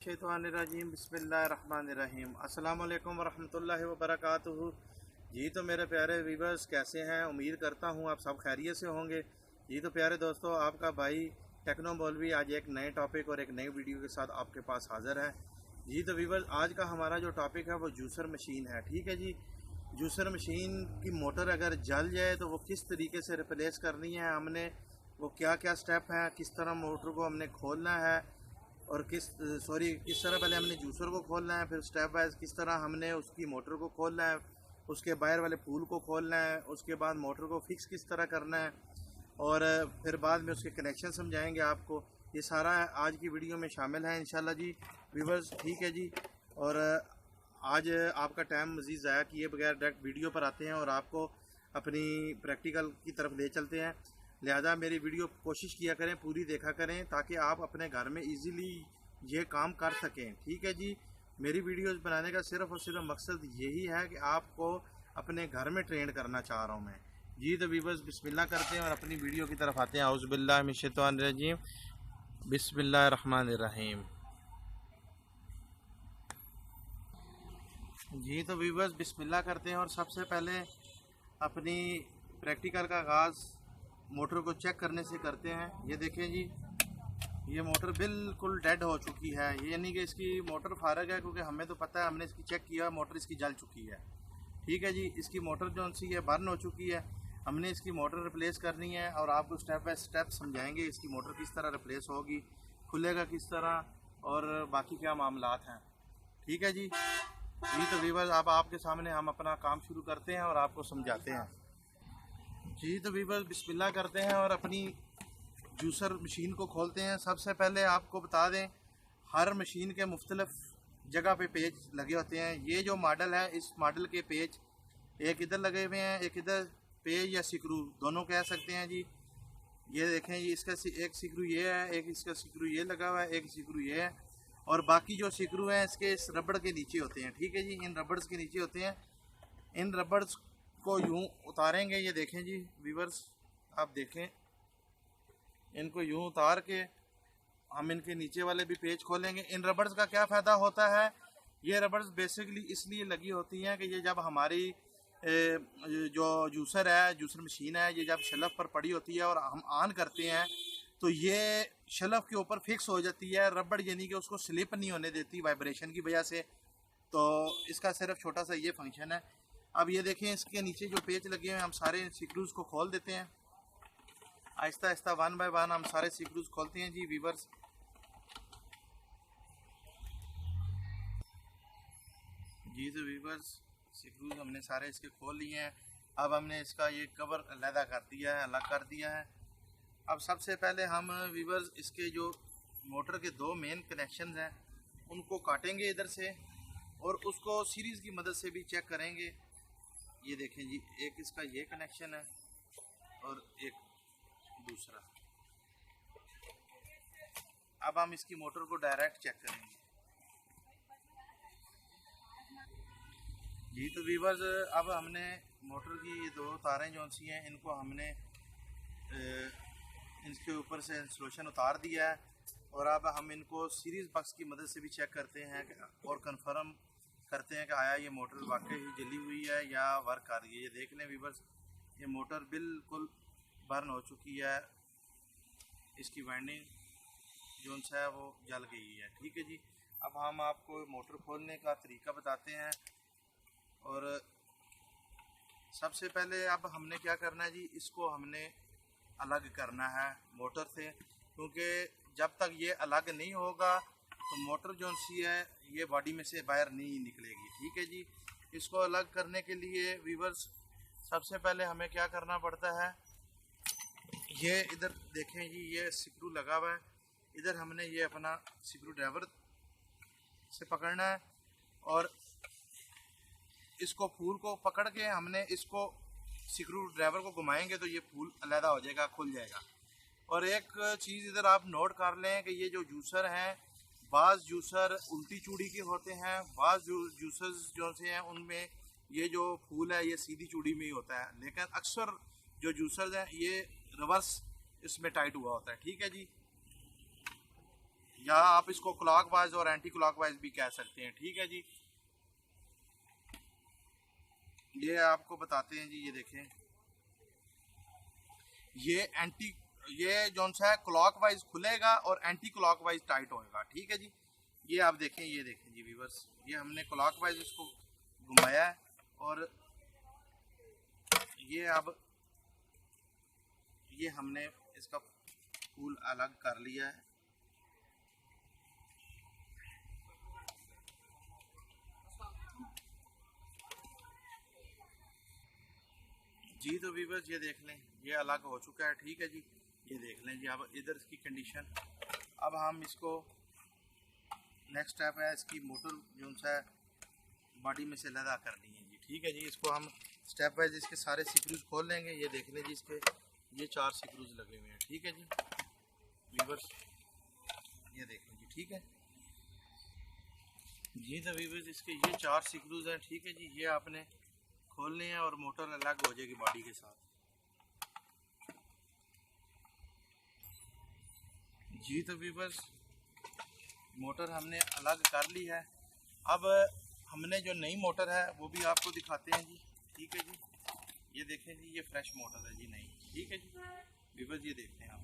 शैतानिर्रजीम बिस्मिल्लाहिर्रहमानिर्रहीम अस्सलाम वालेकुम वरहमतुल्लाहि वबरकातुहू। जी तो मेरे प्यारे वीवर्स कैसे हैं, उम्मीद करता हूँ आप सब खैरियत से होंगे। जी तो प्यारे दोस्तों, आपका भाई टेक्नो मौलवी आज एक नए टॉपिक और एक नई वीडियो के साथ आपके पास हाज़िर है। जी तो वीवर्स, आज का हमारा जो टॉपिक है वो जूसर मशीन है। ठीक है जी, जूसर मशीन की मोटर अगर जल जाए तो वो किस तरीके से रिप्लेस करनी है हमने, वो क्या क्या स्टेप हैं, किस तरह मोटर को हमने खोलना है और किस तरह पहले हमने जूसर को खोलना है, फिर स्टेप वाइज किस तरह हमने उसकी मोटर को खोलना है, उसके बाहर वाले पूल को खोलना है, उसके बाद मोटर को फिक्स किस तरह करना है और फिर बाद में उसके कनेक्शन समझाएंगे आपको। ये सारा आज की वीडियो में शामिल है इंशाल्लाह जी व्यूवर्स। ठीक है जी, और आज आपका टाइम मज़ीद ज़ाया किए बगैर डायरेक्ट वीडियो पर आते हैं और आपको अपनी प्रैक्टिकल की तरफ ले चलते हैं। लिहाजा मेरी वीडियो कोशिश किया करें, पूरी देखा करें ताकि आप अपने घर में इजीली ये काम कर सकें। ठीक है जी, मेरी वीडियोस बनाने का सिर्फ़ और सिर्फ मकसद यही है कि आपको अपने घर में ट्रेन करना चाह रहा हूँ मैं। जी तो वीवर्स, बिस्मिल्लाह करते हैं और अपनी वीडियो की तरफ आते हैं। औज़ु बिल्लाहि मिनश शैतानिर रजीम, बिस्मिल्लाहिर रहमानिर रहीम। जी तो वीवर्स, बिस्मिल्लाह करते हैं और सबसे पहले अपनी प्रैक्टिकल का आगाज़ मोटर को चेक करने से करते हैं। ये देखें जी, ये मोटर बिल्कुल डेड हो चुकी है, ये यानी कि इसकी मोटर फारग है, क्योंकि हमें तो पता है, हमने इसकी चेक किया, मोटर इसकी जल चुकी है। ठीक है जी, इसकी मोटर जो सी है बर्न हो चुकी है। हमने इसकी मोटर रिप्लेस करनी है और आपको स्टेप बाय स्टेप समझाएंगे इसकी मोटर किस तरह रिप्लेस होगी, खुलेगा किस तरह और बाकी क्या मामलात हैं। ठीक है जी। जी तो वीवर्स, अब आपके सामने हम अपना काम शुरू करते हैं और आपको समझाते हैं। जी तो वीवर्स, बिस्मिल्लाह करते हैं और अपनी जूसर मशीन को खोलते हैं। सबसे पहले आपको बता दें, हर मशीन के मुख्तलिफ जगह पे पेज लगे होते हैं। ये जो मॉडल है, इस मॉडल के पेज एक इधर लगे हुए हैं, एक इधर पेज या सिक्रू दोनों कह सकते हैं जी। ये देखें, ये इसका एक सिक्रू ये है, एक इसका सिक्रू ये लगा हुआ है, एक सिक्रू ये है और बाकी जो सिक्रू हैं इसके इस रबड़ के नीचे होते हैं। ठीक है जी, इन रबड़स के नीचे होते हैं। इन रबड़स को यूं उतारेंगे, ये देखें जी वीवर्स, आप देखें, इनको यूं उतार के हम इनके नीचे वाले भी पेज खोलेंगे। इन रबर्स का क्या फ़ायदा होता है, ये रबर्स बेसिकली इसलिए लगी होती हैं कि ये जब हमारी जो जूसर है, जूसर मशीन है, ये जब शेल्फ पर पड़ी होती है और हम ऑन करते हैं तो ये शेल्फ के ऊपर फिक्स हो जाती है रबड़, यानी कि उसको स्लिप नहीं होने देती वाइब्रेशन की वजह से। तो इसका सिर्फ छोटा सा ये फंक्शन है। अब ये देखें, इसके नीचे जो पेज लगे हुए हैं, हम सारे स्क्रूज को खोल देते हैं Aahista Aahista, one by one हम सारे स्क्रूज खोलते हैं जी वीवर्स। जी तो वीवर्स, स्क्रूज हमने सारे इसके खोल लिए हैं। अब हमने इसका ये कवर अलग कर दिया है, अलग कर दिया है। अब सबसे पहले हम वीवर्स इसके जो मोटर के दो मेन कनेक्शन हैं उनको काटेंगे इधर से और उसको सीरीज़ की मदद से भी चेक करेंगे। ये देखें जी, एक इसका ये कनेक्शन है और एक दूसरा। अब हम इसकी मोटर को डायरेक्ट चेक करेंगे। जी तो वीवर्स, अब हमने मोटर की ये दो तारें जो सी हैं, इनको हमने इनके ऊपर से इंसुलेशन उतार दिया है और अब हम इनको सीरीज़ बक्स की मदद से भी चेक करते हैं और कंफर्म करते हैं कि आया ये मोटर वाकई ही जली हुई है या वर्क कर रही है। ये देख लें वीवर्स, ये मोटर बिल्कुल बर्न हो चुकी है, इसकी वाइंडिंग जो है वो जल गई है। ठीक है जी, अब हम आपको मोटर खोलने का तरीका बताते हैं। और सबसे पहले अब हमने क्या करना है जी, इसको हमने अलग करना है मोटर से, क्योंकि जब तक ये अलग नहीं होगा तो मोटर जो सी है ये बॉडी में से बाहर नहीं निकलेगी। ठीक है जी, इसको अलग करने के लिए वीवर्स सबसे पहले हमें क्या करना पड़ता है, ये इधर देखें जी, ये स्क्रू लगा हुआ है, इधर हमने ये अपना स्क्रू ड्राइवर से पकड़ना है और इसको फूल को पकड़ के हमने इसको स्क्रू ड्राइवर को घुमाएंगे तो ये फूल अलहदा हो जाएगा, खुल जाएगा। और एक चीज़ इधर आप नोट कर लें कि ये जो जूसर हैं, बाज़ जूसर उल्टी चूड़ी के होते हैं, बाज़ जूसर्स जो से हैं उनमें ये जो फूल है ये सीधी चूड़ी में ही होता है, लेकिन अक्सर जो जूसर्स हैं ये रिवर्स इसमें टाइट हुआ होता है। ठीक है जी, या आप इसको क्लॉकवाइज और एंटी क्लॉकवाइज भी कह सकते हैं। ठीक है जी, ये आपको बताते हैं जी। ये देखें, ये जोन सा है क्लॉकवाइज खुलेगा और एंटी क्लॉकवाइज टाइट होएगा। ठीक है जी, ये आप देखें, ये देखें जी व्यूअर्स, ये हमने क्लॉकवाइज इसको घुमाया है और ये हमने इसका फूल अलग कर लिया है। जी तो व्यूअर्स ये देख लें, ये अलग हो चुका है। ठीक है जी, ये देख लें जी। अब इधर इसकी कंडीशन, अब हम इसको नेक्स्ट स्टेप है इसकी मोटर जो सा बॉडी में से लदा करनी है जी। ठीक है जी, इसको हम स्टेप वाइज इसके सारे स्क्रूज खोल लेंगे। ये देख लें जी, इसके ये 4 स्क्रूज लगे हुए हैं। ठीक है जी व्यूअर्स, ये देखें जी। ठीक है जी, तो व्यूअर्स इसके ये 4 स्क्रूज हैं। ठीक है जी, ये आपने खोलने हैं और मोटर अलग हो जाएगी बॉडी के साथ। जी तो व्यूअर्स मोटर हमने अलग कर ली है। अब हमने जो नई मोटर है वो भी आपको दिखाते हैं जी। ठीक है जी, ये देखें जी, ये फ्रेश मोटर है जी, नई। ठीक है जी व्यूअर्स, ये देखते हैं आप,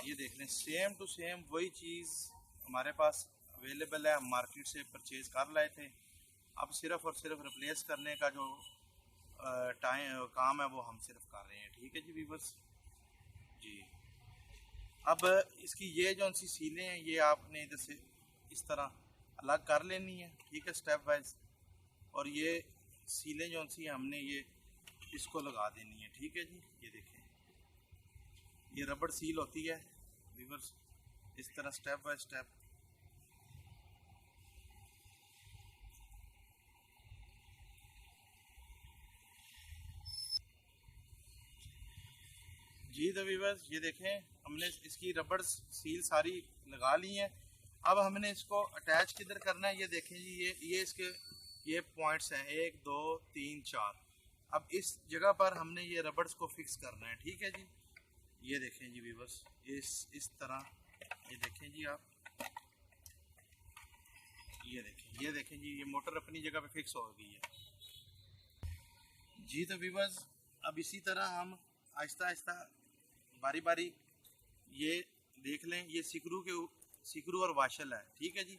ये देख लें, सेम टू सेम वही चीज़ हमारे पास अवेलेबल है, हम मार्केट से परचेज कर लाए थे। अब सिर्फ और सिर्फ रिप्लेस करने का जो काम है वो हम सिर्फ कर रहे हैं। ठीक है जी व्यूअर्स जी। अब इसकी ये जो सी सीलें हैं ये आपने इधर से इस तरह अलग कर लेनी है। ठीक है, स्टेप वाइज। और ये सीलें जो सी हमने ये इसको लगा देनी है। ठीक है जी, ये देखें, ये रबड़ सील होती है व्यूअर्स, इस तरह स्टेप बाय स्टेप। जी तो व्यूअर्स ये देखें, हमने इसकी रबड़ सील सारी लगा ली है। अब हमने इसको अटैच किधर करना है, ये देखें जी, ये इसके ये पॉइंट्स हैं, 1 2 3 4। अब इस जगह पर हमने ये रबड़्स को फिक्स करना है। ठीक है जी, ये देखें जी व्यूअर्स, इस तरह, ये देखें जी आप, ये देखें जी, ये मोटर अपनी जगह पे फिक्स हो गई है। जी तो व्यूअर्स अब इसी तरह हम आहिस्ता आहिस्ता बारी बारी ये देख लें, ये सिकरू और वाशल है। ठीक है जी,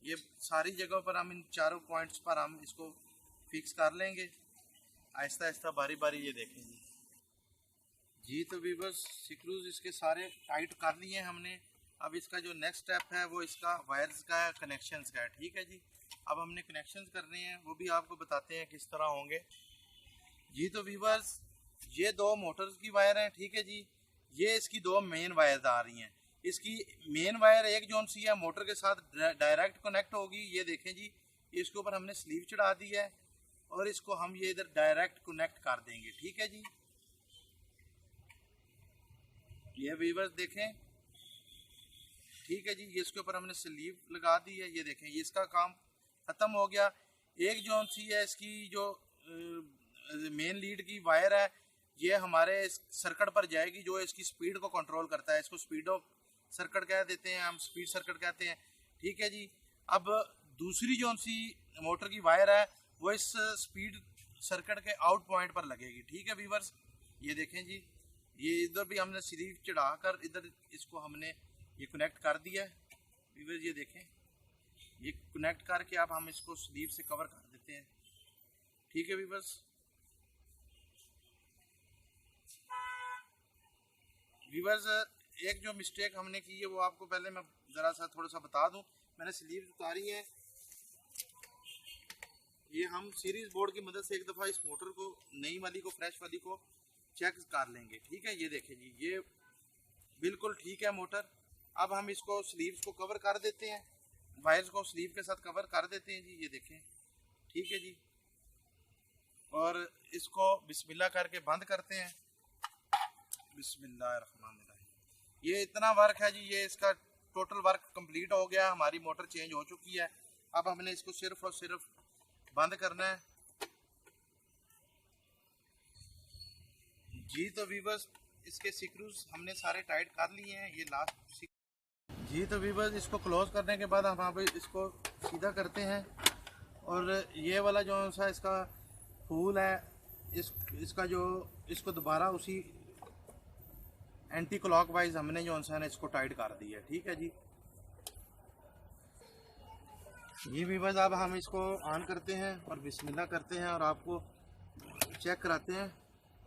ये सारी जगहों पर हम इन चारों पॉइंट्स पर हम इसको फिक्स कर लेंगे आहिस्ता आहिस्ता बारी बारी। ये देखें जी। जी तो व्यूअर्स सिक्रूज इसके सारे टाइट कर लिए हैं हमने। अब इसका जो नेक्स्ट स्टेप है वो इसका वायर्स का है, कनेक्शंस का है। ठीक है जी, अब हमने कनेक्शंस करने हैं, वो भी आपको बताते हैं किस तरह होंगे। जी तो व्यूअर्स ये 2 मोटर्स की वायर हैं। ठीक है जी, ये इसकी 2 मेन वायर आ रही हैं। इसकी मेन वायर एक जोन सी है मोटर के साथ डायरेक्ट कनेक्ट होगी। ये देखें जी, इसके ऊपर हमने स्लीव चढ़ा दी है और इसको हम ये इधर डायरेक्ट कनेक्ट कर देंगे। ठीक है जी, ये व्यूअर्स देखें। ठीक है जी, ये इसके ऊपर हमने स्लीव लगा दी है। ये देखें, ये इसका काम खत्म हो गया। एक जोन सी है इसकी जो मेन लीड की वायर है, ये हमारे सर्किट पर जाएगी जो इसकी स्पीड को कंट्रोल करता है। इसको स्पीड ऑफ सर्किट कह देते हैं, हम स्पीड सर्किट कहते हैं। ठीक है जी, अब दूसरी जोन सी मोटर की वायर है वो इस स्पीड सर्किट के आउट पॉइंट पर लगेगी। ठीक है व्यूअर्स, ये देखें जी, ये इधर भी हमने स्लीव चढ़ाकर इधर इसको हमने ये कनेक्ट कर दिया है व्यूअर्स। ये देखें, ये कनेक्ट करके अब हम इसको स्लीव से कवर कर देते हैं। ठीक है व्यूअर्स, एक जो मिस्टेक हमने की है वो आपको पहले मैं ज़रा सा थोड़ा सा बता दूं। मैंने स्लीव उतारी है, ये हम सीरीज बोर्ड की मदद से एक दफ़ा इस मोटर को, नई वाली को, फ्रेश वाली को चेक कर लेंगे। ठीक है, ये देखें जी, ये बिल्कुल ठीक है मोटर। अब हम इसको स्लीव्स को कवर कर देते हैं, वायर्स को स्लीव के साथ कवर कर देते हैं जी। ये देखें, ठीक है जी, और इसको बिस्मिल्लाह करके बंद करते हैं। बिस्मिल्लाहिर्रहमानिर्रहीम। ये इतना वर्क है जी, ये इसका टोटल वर्क कंप्लीट हो गया, हमारी मोटर चेंज हो चुकी है। अब हमने इसको सिर्फ और सिर्फ बंद करना है। जी तो व्यूअर्स इसके स्क्रूज हमने सारे टाइट कर लिए हैं। ये लास्ट जी तो वीवर्स, इसको क्लोज करने के बाद हम यहाँ पे इसको सीधा करते हैं और ये वाला जो सा इसका फूल है, इसका जो इसको दोबारा उसी एंटी क्लॉकवाइज हमने जो सा है इसको टाइट कर दिया है। ठीक है जी। ये वीवर्स, अब हम इसको ऑन करते हैं और बिस्मिल्लाह करते हैं और आपको चेक कराते हैं।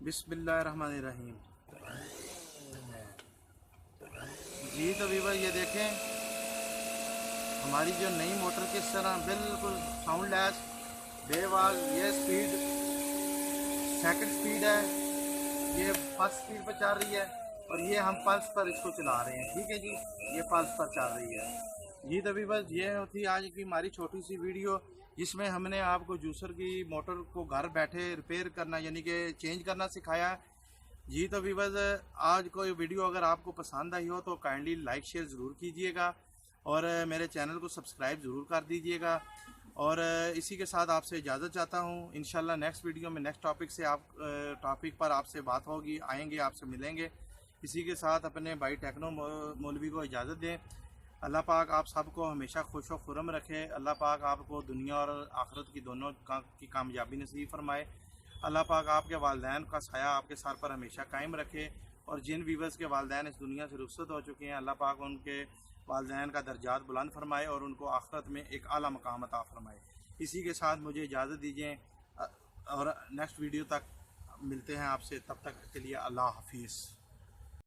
बिस्मिल्लाहिर्रहमानिर्रहीम। जी तो वीवर्स, ये देखें हमारी जो नई मोटर किस तरह बिल्कुल साउंडलेस बेआवाज़, ये स्पीड सेकंड स्पीड है, ये फर्स्ट स्पीड पर चल रही है और ये हम पल्स पर इसको चला रहे हैं। ठीक है जी, ये पल्स पर चल रही है। जी तभी बस ये थी आज की हमारी छोटी सी वीडियो, जिसमें हमने आपको जूसर की मोटर को घर बैठे रिपेयर करना यानी कि चेंज करना सिखाया। जी तो बस आज कोई वीडियो अगर आपको पसंद आई हो तो काइंडली लाइक शेयर ज़रूर कीजिएगा और मेरे चैनल को सब्सक्राइब ज़रूर कर दीजिएगा। और इसी के साथ आपसे इजाज़त चाहता हूँ। इंशाल्लाह नेक्स्ट वीडियो में नेक्स्ट टॉपिक पर आपसे बात होगी, आएंगे, आपसे मिलेंगे। इसी के साथ अपने भाई टेक्नो मौलवी को इजाज़त दें। अल्लाह पाक आप सबको हमेशा खुश व खुरम रखे। अल्लाह पाक आपको दुनिया और आखिरत की दोनों की कामयाबी नसीब फरमाए। अल्लाह पाक आपके वालिदैन का साया आपके सर पर हमेशा कायम रखे और जिन वीवर्स के वालिदैन इस दुनिया से रुखसत हो चुके हैं, अल्लाह पाक उनके वालिदैन का दर्जात बुलंद फरमाए और उनको आखिरत में एक आला मकाम अता फरमाए। इसी के साथ मुझे इजाज़त दीजिए और नेक्स्ट वीडियो तक मिलते हैं आपसे। तब तक के लिए अल्लाह हाफिज़।